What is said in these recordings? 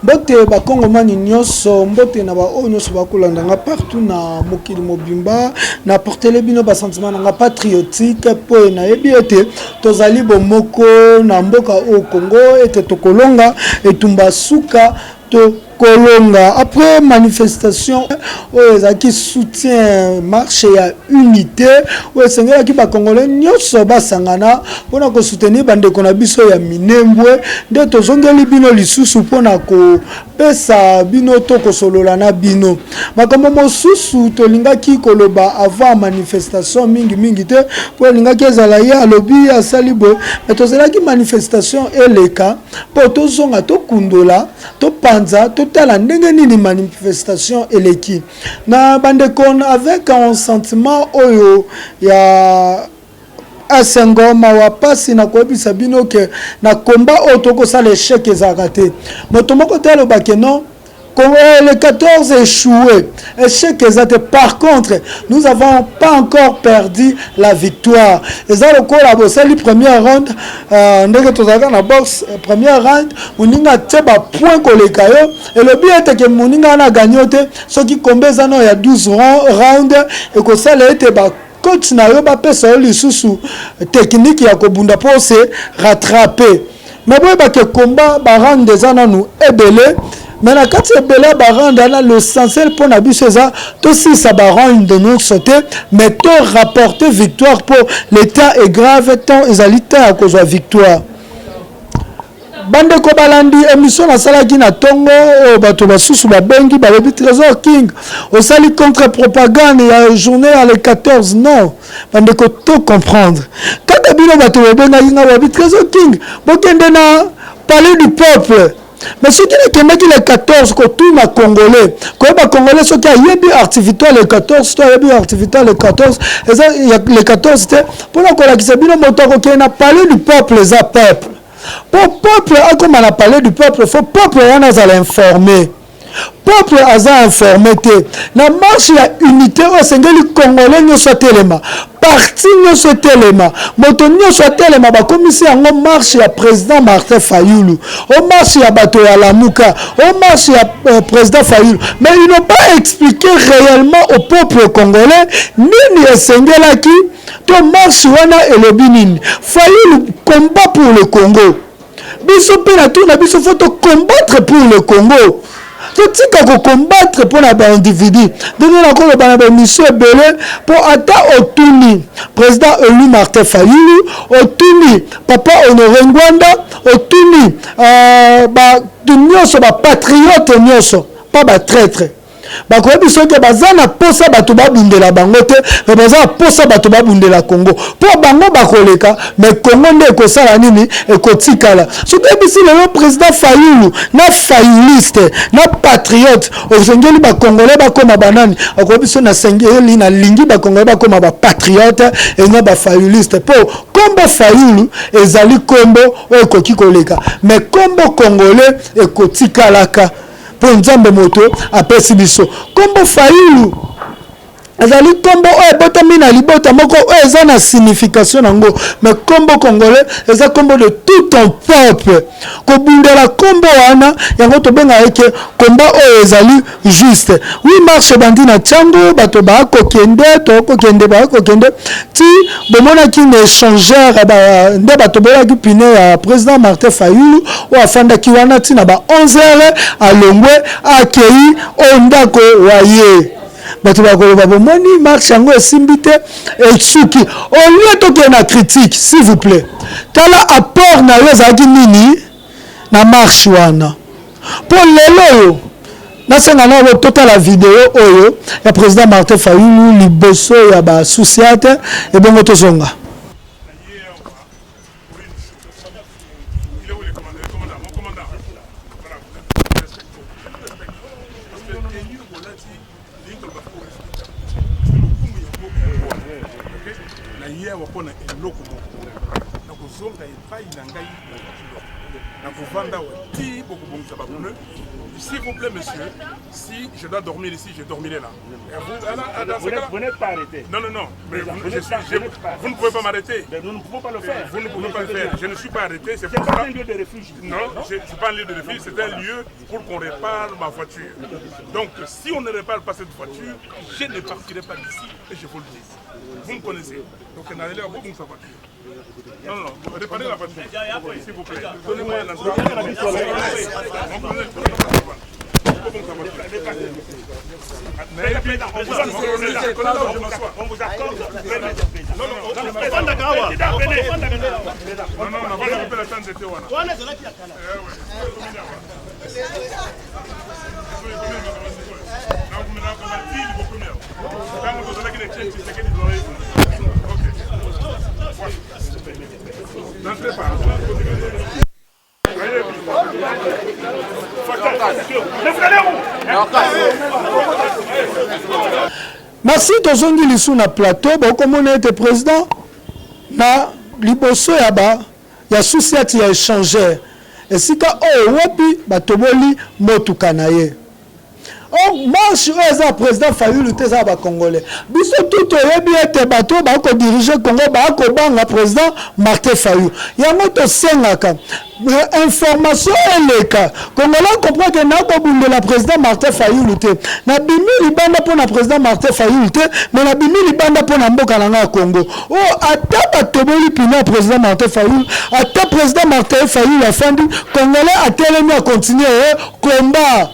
Bote bakongomani nyonso mbote na ba o nyonso bakolanda nga partout na mokili mobimba na portele bino ba sentiment nga patriotique po na yebi ete tozali bomoko na mboka o Congo ete tokolonga etumba suka to kolonga. Après manifestation qui soutient marche ya unité sengela ki ba congolais nyonso basangana pona ko soutenir bande kona biso ya minembwe nde tozongeli bino lisusu pona ko pesa bino to ko solola na bino makambo mosusu tolingaki koloba avant manifestation mingi te po lingaki ezala ya lobi asali bo tozalaki manifestation eleka po tozonga to kundola to panza to tala ndenge nini manifestation eleki na bande kon avec un sentiment oyo ya asengoma wa pasi na koebisa bino ke na komba otoko sa l'échec ezakate moto moko telo bakeno le 14 échoué. Échec exact. Par contre, nous n'avons pas encore perdu la victoire. Et ça, le coup, c'est la première round. La boxe, première round, on a point collecteur. Et le but est que on a gagné. Ce qui combien il y a 12 rounds. Et que ça, a été coach na yo ba pesa yo lisusu technique ya kobunda pour se rattraper. Mais bon, ba que combat ba round des ananu ebele. Mais la carte ebele ba round là l'essentiel pour na biso ça to si ça ba round de notre côté mais to rapporter victoire pour l'état est grave tant ezalita à cause de victoire. Bande ko balandi émission na salaki na tongo bato basusu ba bengi ba lebi Trésor King au sali contre propagande ya journée à le 14 non bande ko to comprendre quand bino bato benga inga ba Trésor King bokende na parler du peuple mais ce qui est que le 14 ko tout ma congolais ko ba congolais ce qui a yebi artivitoire le 14 toi yebi artivitoire le 14 et ça le 14 c'était pour la kola qui se bino motoko qui na parler du peuple les peuple. Pour le peuple, comme on a parlé du peuple, il faut que le peuple soit informé. Le peuple soit informé. La marche de l'unité, c'est que les Congolais ne soient pas tellement. Parti ne soit tellement. Motonio soit tellement. Comme ici, on marche à président Martin Fayoulou. On marche à Bato Alamouka. On marche à président Fayoulou. Mais ils n'ont pas expliqué réellement au peuple congolais ni Sengela qui. To marche wana elobinine Fayoulou combat pour le Congo biso pena tout na biso faut combattre pour le Congo tika ko combattre pour la individu donc on a encore le mission belé pour ata otuni président élu Martin Fayoulou otuni papa Honoré Ngwanda otuni ba nyonso ba patriote nyonso pas ba traître bako biso ke bazana posa bato babundela bango te mais bazana posa bato babundela Congo pour bango bakoleka mais Congo nde ko sala nini ekotikala soki bisi le président Fayoulou na fayouliste na patriote ozengeli ba congolais bakoma banani ako biso na sengeli na lingi ba congolais bakoma ba patriote et na ba fayouliste pour kombo Fayoulou ezali kombo ekoki koleka mais kombo congolais ekotikalaka pour nzambe moto apesi biso kombo Fayoulou azali kombo botami na libota moko eza na signification nango mais kombo congolais eza kombo de tout un peuple ko bundela kombo wana yango to benga eke komba ezali juste oui marche bandi na chango bato ba kokende to kokende ba kokende ti bomona ki ne échangeur nde bato bola ki pine ya président Martin Fayoulou o afanda ki wana ti na ba 11h à Longwe akei ondako waye bato bakoloba bomoni marche yango esimbite etsuki au lieu to na critique s'il vous plaît tala apport na yo ezalaki nini na marche wana pour lelo nasenga na totala vidéo oyo ya président Martin Fayoulou liboso ya ba société et bongo tozonga. nakozonga epai na ngai na voiture nakovanda ti bokobongisa babule. S'il vous plaît, monsieur, si je dois dormir ici, je dormirai là. Vous n'êtes pas arrêté. Non, non, non. Mais vous ne pouvez pas m'arrêter. Nous ne pouvons pas le faire. Vous ne pouvez pas le faire. Je ne suis pas arrêté. C'est pas un lieu de refuge. Non, ce n'est pas un lieu de refuge. C'est un lieu pour qu'on répare ma voiture. Donc, si on ne répare pas cette voiture, je ne partirai pas d'ici. Et je vous le dis. Vous me connaissez. Donc, n'allez pas sa voiture. Non, non, réparez la voiture. S'il vous plaît. Donnez-moi un instant. On vous accorde. Merci tozongi lisu na plateau bokomona ete président na liboso ya société ya échangeur esika wapi batoboli motuka na ye. Marche oyo président Fayulu te za ba congolais biso tout oyebi ete bato bako diriger Congo bako banga président Martin Fayulu yango to sengaka information eleka congolais comprend que na ko bundela président Martin Fayulu te na bimi libanda pona président Martin Fayulu te mais na bimi libanda pona mboka na Congo ata batoboli pina président Martin Fayulu ata président Martin Fayulu afandi congolais atelemi a continuer combat.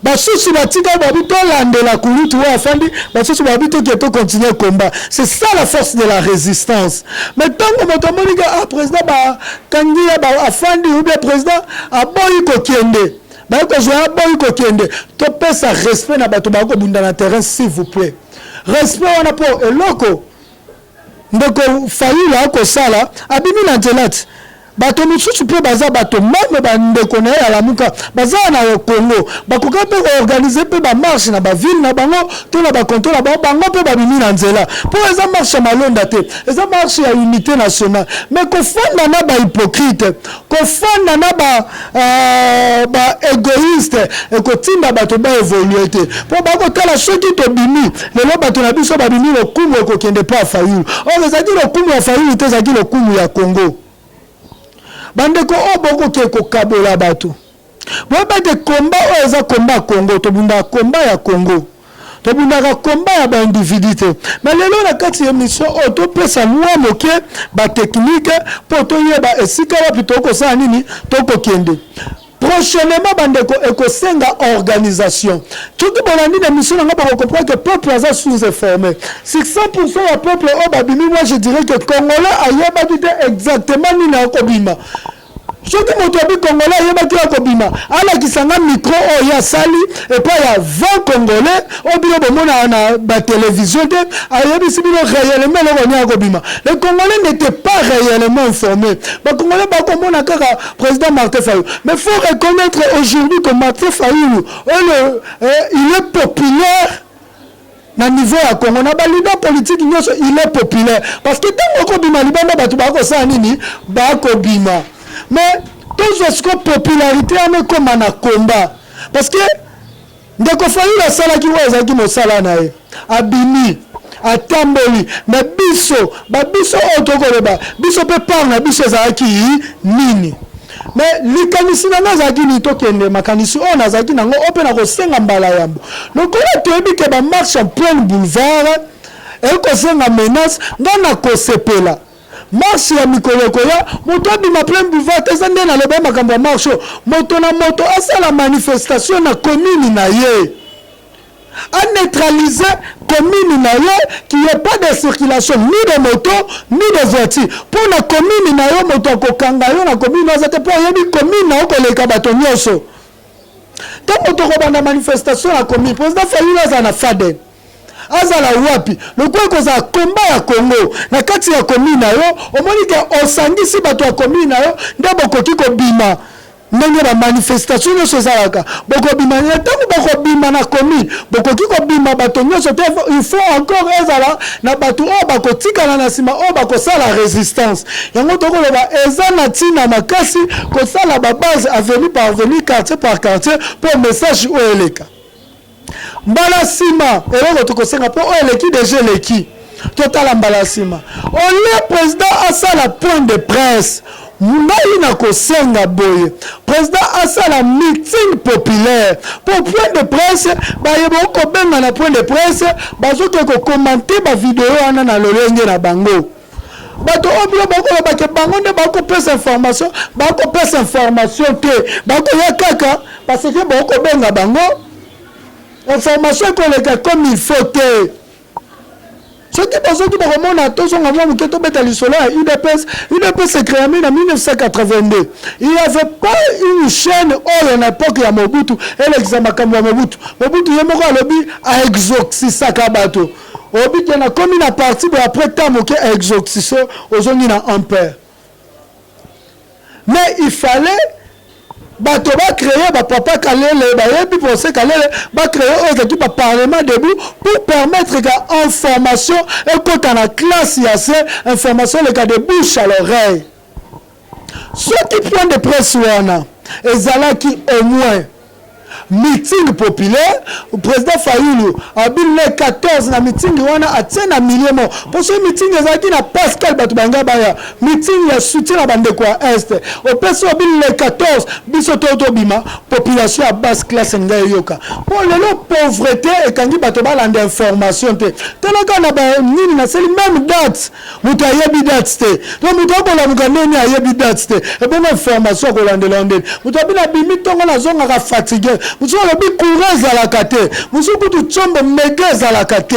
Basusu batika babito landela kulutu wa afandi basusu babito qui to continuer combat. C'est ça la force de la résistance. Mais tant que motomonika président ba kangia ba afandi ou bien président aboyi ko kende. Ba ko joa aboyi ko kende. To pesa respect na bato ba ko bunda na terrain s'il vous plaît. Respect wana po eloko. Ndoko Fayulu ko sala abimi na ntelati. Bato mususu pe baza bato mame bandeko na ya lamuka baza na Congo bakoka pe organiser pe ba marche na ba ville na bango to na ba canton na bango pe ba bimi na nzela pour eza marche malonda te eza marche ya unité nationale mais ko fanda na ba hypocrite ko fanda na ba égoïste et ko tinda bato ba évoluer te pour ba ko tala soki to bimi lelo bato na biso ba bimi lo kumu ko kende pa Fayulu eza di lo kumu ya Fayulu te za di lo kumu ya Congo. Bandeko oboko keko kabola bato. Boba de combat oza combat Congo to bunda combat ya Congo. To bunda ka combat ya ba individuité. Mais lelo na kati émission to pesa mwa moke ba technique pour to yeba esika wapi to ko sa nini to ko kende. Prochainement bandeko ekosenga organisation. Tout bolandi na mission nga ba comprendre que peuple a sous-informé. 600% ya peuple au babimi moi je dirais que congolais ayeba dit exactement ni na kobima. Soki moto abi congolais ayeba ti kobima. Ala kisanga micro ya sali et puis il y a 20 congolais au bilo bomona na ba télévision de ayebi sibilo réellement le nya kobima. Les congolais n'étaient pas réellement informés. Ba congolais ba komona kaka président Martin Fayulu. Mais il faut reconnaître aujourd'hui que Martin Fayulu il est populaire. Na niveau ya Congo na ba leader politique nyonso il est populaire parce que tant ko bima libanda batu ba ko sa nini ba ko bima mais tous ce que popularité ame comme na combat parce que ndeko Fayulu la sala ki wa ezaki mo sala na ye abimi atamboli na biso ba biso otokoleba biso pe par na biso ezaki nini. Mais likanisi na nazaki ni tokende makanisi on nazaki nango opena ko senga mbala yambo lokola toyebi ke ba marche en plein boulevard et ko senga menace ngana ko sepela marche ya mikoleko ya moto abima plein boulevard tezande na leba makambo ya marche moto na moto asala manifestation na commune na ye à neutraliser commune na yo qui n'y a pas de circulation ni de moto ni de voiture pour la commune na yo moto ko kanga yo na commune na zate pour yebi commune na ko leka bato nyonso tant moto ko banda manifestation la commune président Fayulu azana fade azala wapi le quoi ko za combat ya Congo na kati ya commune na yo omoni ke osangisi bato ya commune na yo ndebo koki ko bima ndenge ba manifestation nyonso ezalaka bokobima ntango bokobima na commune bokoki kobima bato nyonso te il faut encore ezala na bato oyo bakotikala na nsima oyo bakosala résistance yango tokoloba eza na ntina makasi kosala babase avenue par avenue quartier par quartier mpo message oyo eleka mbala nsima eloko tokosenga mpo oyo eleki deja eleki totala mbala nsima olie président asala point de presse ngai na kosenga boye président asala meeting populaire pour point de presse bayeba kobenga na point de presse bazoke kokomante bavideo wana na lolenge na bango bato obilo bakolobake bango nde bakopesa information te bakoya kaka parce que bakobenga bango information ekoleka comme il faut te soki bazoki bakomona tozonga mwa moke tobeta lisolo ya UDPS est créé en 1982 il n'y avait pas une chaîne oyo na époque ya Mobutu elekisa makambo ya Mobutu ye moko alobi aexorcisaka bato obi ke na komi na parti bo après temps moke aexorciso ozongi na ampère mais il fallait bato ba créer ba papa Kalele ba yebi procès Kalele ba créer aujourd'hui ba parlement debout pour permettre que information et quand on a classe ya c'est information le cas de bouche à l'oreille ce qui point de presse wana ezalaki au moins meeting populaire président Fayulu en 2014 na meeting wana atena million pour ce meeting ezaki na Pascal Batubanga baya meeting ya soutien na bande kwa est au peso 2014 biso toto bima population à basse classe ngai yoka pour le pauvreté et kangi bato balanda information te telaka na ba nini na seli même date muta yebi date te donc muta bola mukandeni ayebi date te et bon information ko landela ndeni muta bina bimi tongo na zonga ka fatigué muso lobi courage à la kate muso kutu chombe mege à la kate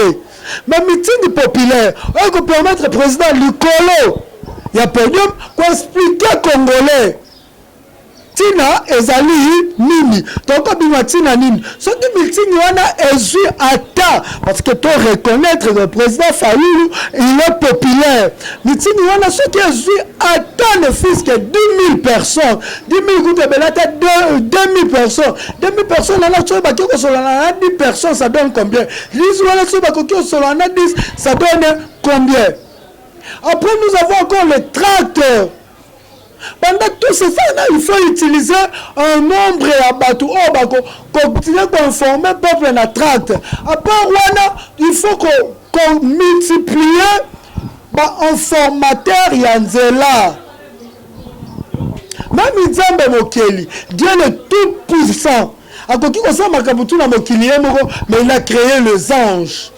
mais meeting populaire on peut permettre président Likolo ya podium pour expliquer congolais tina ezali nini toko bima tina nini ce qui meeting wana ezui ata parce que to reconnaître le président Fayulu il est populaire meeting wana ce qui ezui ata ne fils que 10 000 personnes 10 000 gouttes belata 2 000 personnes 2 000 personnes là tu vas que solo na 10 personnes ça donne combien les wana tu vas que solo na 10 ça donne combien après nous avons encore les tracteurs. Pendant tout ce temps, il faut utiliser un nombre à bateau pour continuer à informer le peuple dans tract. À part Wana, il faut qu'on multiplie les informateurs Yanzela. Même Nzambe Mokeli, Dieu le tout-puissant, mais il a créé les anges.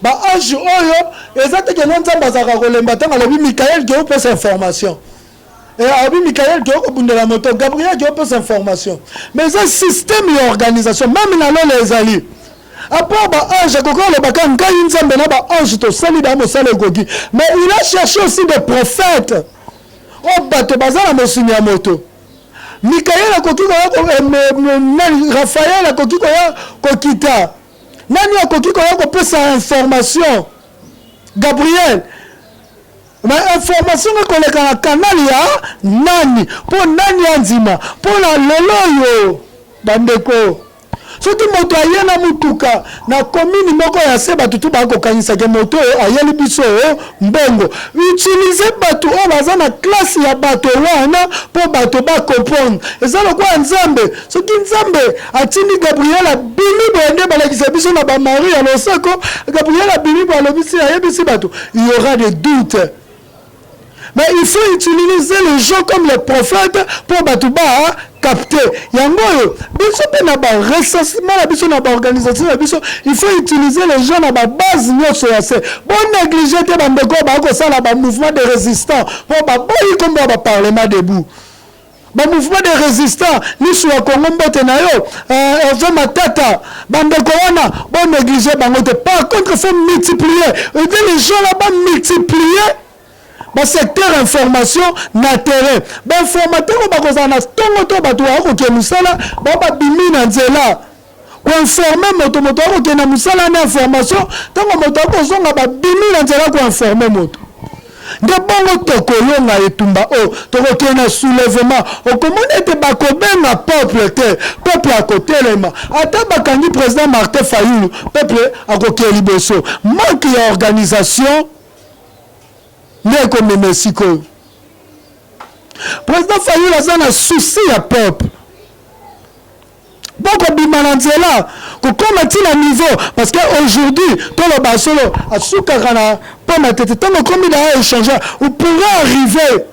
Ange Oyo, exactement que Nzambe Azaka Kolemba, Michael qui a eu cette information. Et Abi Michael qui a la moto, Gabriel qui a eu cette information. Mais un système et organisation, même dans les alliés. Après, ange, mais il a cherché aussi des prophètes. Oh, moto. Michael a koki Raphaël a koki kokita. Nani a koki ko sa information. Gabriel. Mais information que les canal ya nani pour nani anzima pour la lolo yo bandeko soki moto ayena mutuka na commune moko ya se batu tu ba ko kanisa ke moto ayeli biso mbongo utiliser batu o baza na classe ya batu wana pour batu ba comprendre ezalo kwa Nzambe soki Nzambe atini Gabriel abimi bende balakisa biso na ba Marie ya losako Gabriel abimi ba lobisi ayebisi batu il y aura des doutes. Mais il faut utiliser les gens comme les prophètes pour Batouba capter. Yango, biso pe na ba recensement la biso na ba organisation la biso, il faut utiliser les gens na ba base nyonso ya se. Bon négliger te bandeko ba ko sala ba mouvement de résistants, pour ba boyi comme ba parlement debout. Ba mouvement de résistants, ni sur Congo mbote na yo, Hervé Matata, bandeko wana, bon négliger bango te. Par contre, il faut multiplier. Et les gens là-bas multiplier. Ba secteur information na terrain ba informateur ba kozana tongo to bato ako ke musala ba bimi na nzela ko informer moto ako ke na musala na information tongo moto ako zonga ba bimi na nzela ko informer moto nde bongo tokoyonga etumba o tokokena soulèvement okomona ete bakobenga peuple te peuple akotelema ata bakangi président Martin Fayulu peuple akokia liboso manque ya organisation nde ekomema esika oyo président Fayulu aza na souci ya peuple boko bimana nzela kokoma ntina niveau parce que aujourd'hui toloba solo asukaka na po matete ntango komi na ya échanger ou pourrait arriver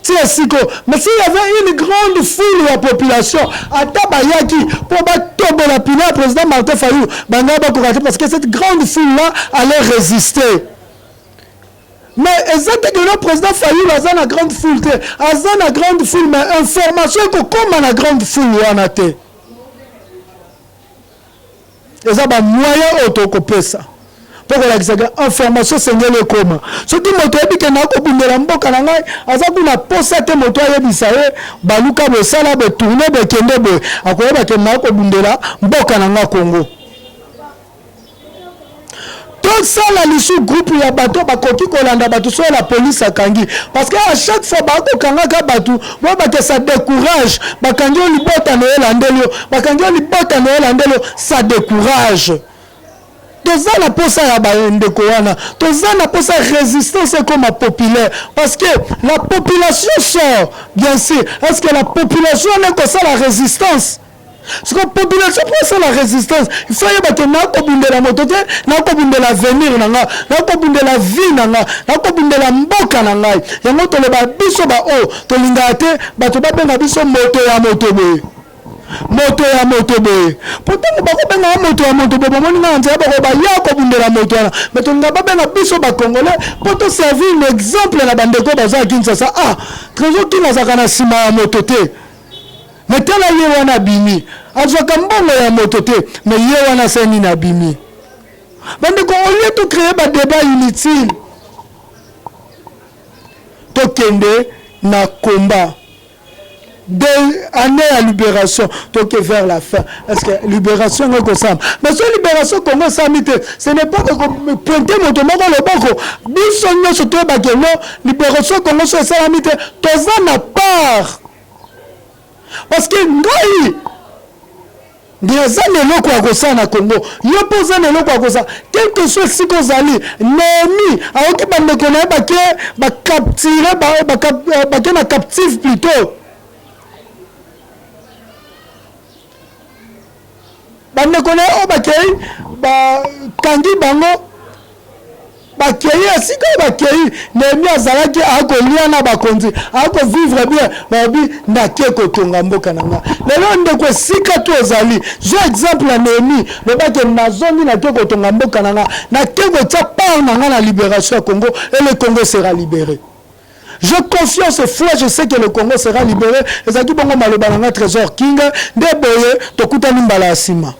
tia siko mais s'il y avait une grande foule de la population ata bayaki po batobola pina président Martin Fayulu banga bakokate parce que cette grande foule là allait résister. Mais exactement le président Fayulu a une grande foule, a une grande foule, mais information que comme la grande foule on a été. Et ça va moyen autocopé ça. Pour que l'information c'est le comment. Ce qui m'a dit que n'a pas bougé la mboka na ngai, aza kuna posa te moto ya bisaye, baluka be sala be tourner be kende be, akoya ba ke na ko bundela mboka na nga Congo. Donc ça la lisu groupe ya bato bakoki kolanda bato so la police akangi parce que à chaque fois bako kanga ka bato bo ba ça décourage bakangi libota no elandelo bakangi libota no elandelo ça décourage toza na posa ya baende ko wana toza na posa résistance comme populaire parce que la population sort bien sûr est-ce que la population n'est que ça la résistance. Parce que la population pour la résistance, il faut que nous ayons la moto, nous ayons l'avenir, nous ayons la vie, nous ayons la mboka. Nous avons la biso ba o, to lingate, ba to ba benga biso moto ya moto be. Moto ya moto be. Pourtant ba ko benga moto ya moto be, ba moni nga nzela ba ko ba ya ko bundela moto na. Mais to nga ba benga biso ba congolais pour te servir un exemple na bandeko baza Kinshasa. Ah, trésor qui na zakana sima ya moto te. Mais tel a wana bimi azwaka mbongo ya moto te mais ye wana seni na bimi bandeko au lieu de créer ba débat inutile to kende na combat de année à libération to que vers la fin est-ce que libération ngoko sam mais cette libération Congo samite ce n'est pas que pointer moto moko le boko biso nyoso to ba que non libération Congo so samite toza na part. Parce que ngai ndiaza neloko ya kosa na Congo yo poza neloko ya kosa quelque chose si kozali nemi aoki bandeko na bake ba capturer ba na captif plutôt bandeko na o bakei ba kangi bango bakei asika bakei nemi azalaki akolia na bakonzi ako vivre bien babi ndake kotonga mboka nanga lelo ndeko esika to ezali jo exemple na nemi le bake nazongi na ke kotonga mboka nanga na ke kotia part nanga na libération ya Congo et le Congo sera libéré. Je confiance et foi, je sais que le Congo sera libéré. Ezaki bongo maloba nanga Trésor King de boye tokuta nimbala asima.